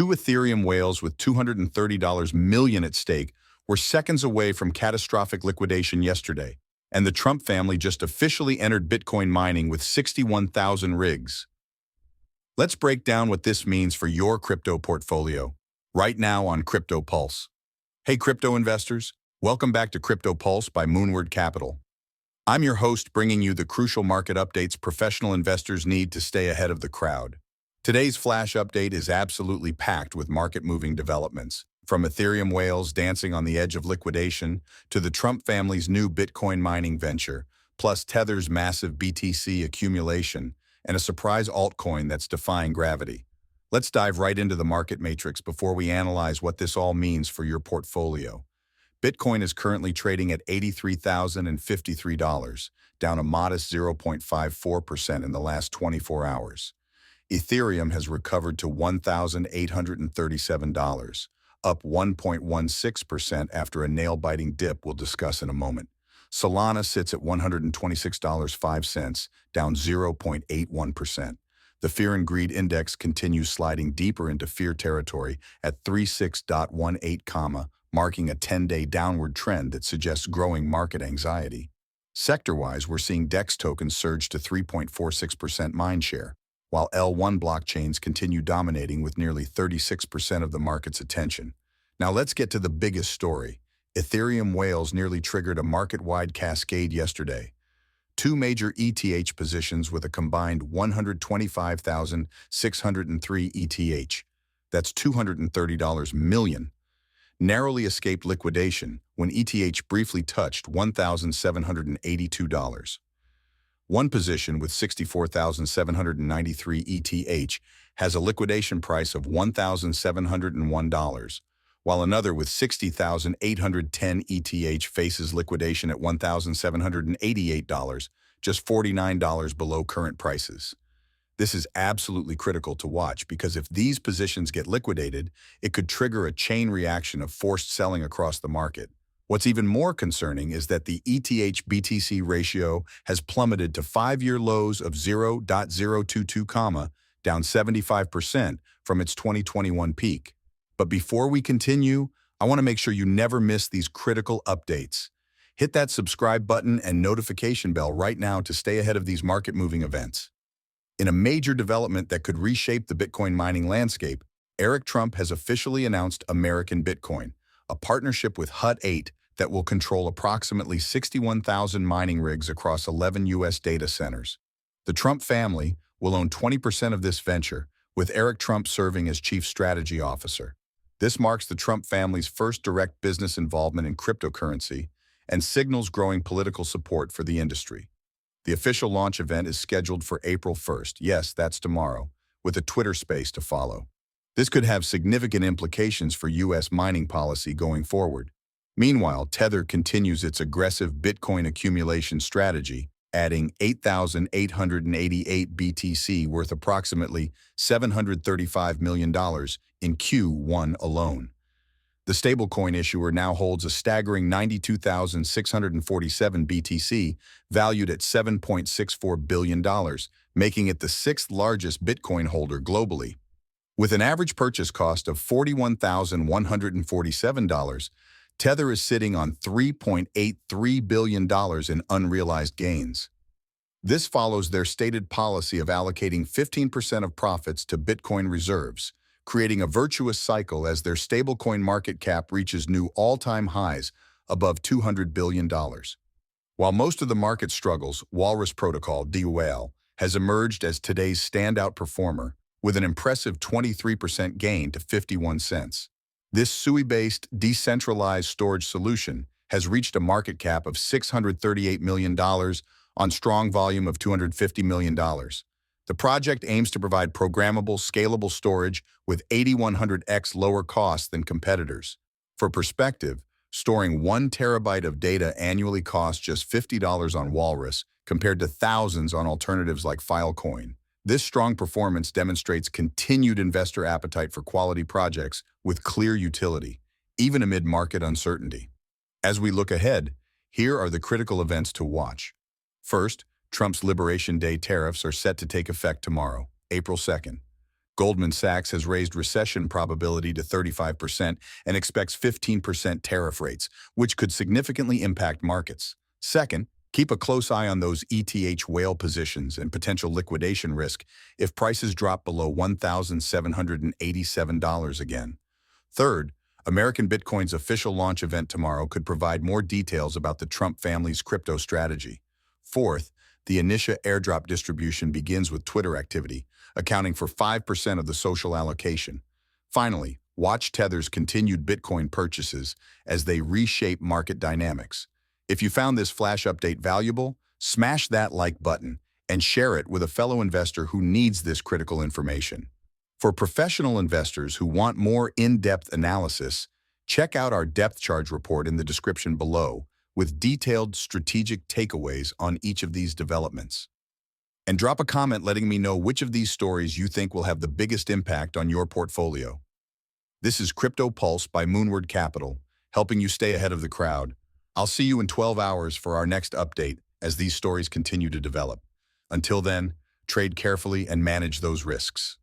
Two Ethereum whales with $230 million at stake were seconds away from catastrophic liquidation yesterday, and the Trump family just officially entered Bitcoin mining with 61,000 rigs. Let's break down what this means for your crypto portfolio, right now on Crypto Pulse. Hey crypto investors, welcome back to Crypto Pulse by Moonward Capital. I'm your host, bringing you the crucial market updates professional investors need to stay ahead of the crowd. Today's flash update is absolutely packed with market-moving developments, from Ethereum whales dancing on the edge of liquidation to the Trump family's new Bitcoin mining venture, plus Tether's massive BTC accumulation, and a surprise altcoin that's defying gravity. Let's dive right into the market matrix before we analyze what this all means for your portfolio. Bitcoin is currently trading at $83,053, down a modest 0.54% in the last 24 hours. Ethereum has recovered to $1,837, up 1.16% after a nail-biting dip we'll discuss in a moment. Solana sits at $126.05, down 0.81%. The Fear and Greed Index continues sliding deeper into fear territory at 36.18, marking a 10-day downward trend that suggests growing market anxiety. Sector-wise, we're seeing DEX tokens surge to 3.46% mindshare, while L1 blockchains continue dominating with nearly 36% of the market's attention. Now let's get to the biggest story. Ethereum whales nearly triggered a market-wide cascade yesterday. Two major ETH positions with a combined 125,603 ETH, that's $230 million, narrowly escaped liquidation when ETH briefly touched $1,782. One position with 64,793 ETH has a liquidation price of $1,701, while another with 60,810 ETH faces liquidation at $1,788, just $49 below current prices. This is absolutely critical to watch because if these positions get liquidated, it could trigger a chain reaction of forced selling across the market. What's even more concerning is that the ETH-BTC ratio has plummeted to 5-year lows of 0.022, down 75% from its 2021 peak. But before we continue, I want to make sure you never miss these critical updates. Hit that subscribe button and notification bell right now to stay ahead of these market-moving events. In a major development that could reshape the Bitcoin mining landscape, Eric Trump has officially announced American Bitcoin, a partnership with Hut 8 that will control approximately 61,000 mining rigs across 11 U.S. data centers. The Trump family will own 20% of this venture, with Eric Trump serving as chief strategy officer. This marks the Trump family's first direct business involvement in cryptocurrency and signals growing political support for the industry. The official launch event is scheduled for April 1st, yes, that's tomorrow, with a Twitter space to follow. This could have significant implications for U.S. mining policy going forward. Meanwhile, Tether continues its aggressive Bitcoin accumulation strategy, adding 8,888 BTC worth approximately $735 million in Q1 alone. The stablecoin issuer now holds a staggering 92,647 BTC, valued at $7.64 billion, making it the sixth largest Bitcoin holder globally. With an average purchase cost of $41,147, Tether is sitting on $3.83 billion in unrealized gains. This follows their stated policy of allocating 15% of profits to Bitcoin reserves, creating a virtuous cycle as their stablecoin market cap reaches new all-time highs above $200 billion. While most of the market struggles, Walrus Protocol, DWAL, has emerged as today's standout performer, with an impressive 23% gain to 51 cents. This SUI-based, decentralized storage solution has reached a market cap of $638 million on strong volume of $250 million. The project aims to provide programmable, scalable storage with 8,100x lower costs than competitors. For perspective, storing 1 terabyte of data annually costs just $50 on Walrus, compared to thousands on alternatives like Filecoin. This strong performance demonstrates continued investor appetite for quality projects with clear utility, even amid market uncertainty. As we look ahead, here are the critical events to watch. First, Trump's Liberation Day tariffs are set to take effect tomorrow, April 2nd. Goldman Sachs has raised recession probability to 35% and expects 15% tariff rates, which could significantly impact markets. Second, keep a close eye on those ETH whale positions and potential liquidation risk if prices drop below $1,787 again. Third, American Bitcoin's official launch event tomorrow could provide more details about the Trump family's crypto strategy. Fourth, the Initia airdrop distribution begins with Twitter activity, accounting for 5% of the social allocation. Finally, watch Tether's continued Bitcoin purchases as they reshape market dynamics. If you found this flash update valuable, smash that like button and share it with a fellow investor who needs this critical information. For professional investors who want more in-depth analysis, check out our depth charge report in the description below with detailed strategic takeaways on each of these developments. And drop a comment letting me know which of these stories you think will have the biggest impact on your portfolio. This is Crypto Pulse by Moonward Capital, helping you stay ahead of the crowd. I'll see you in 12 hours for our next update as these stories continue to develop. Until then, trade carefully and manage those risks.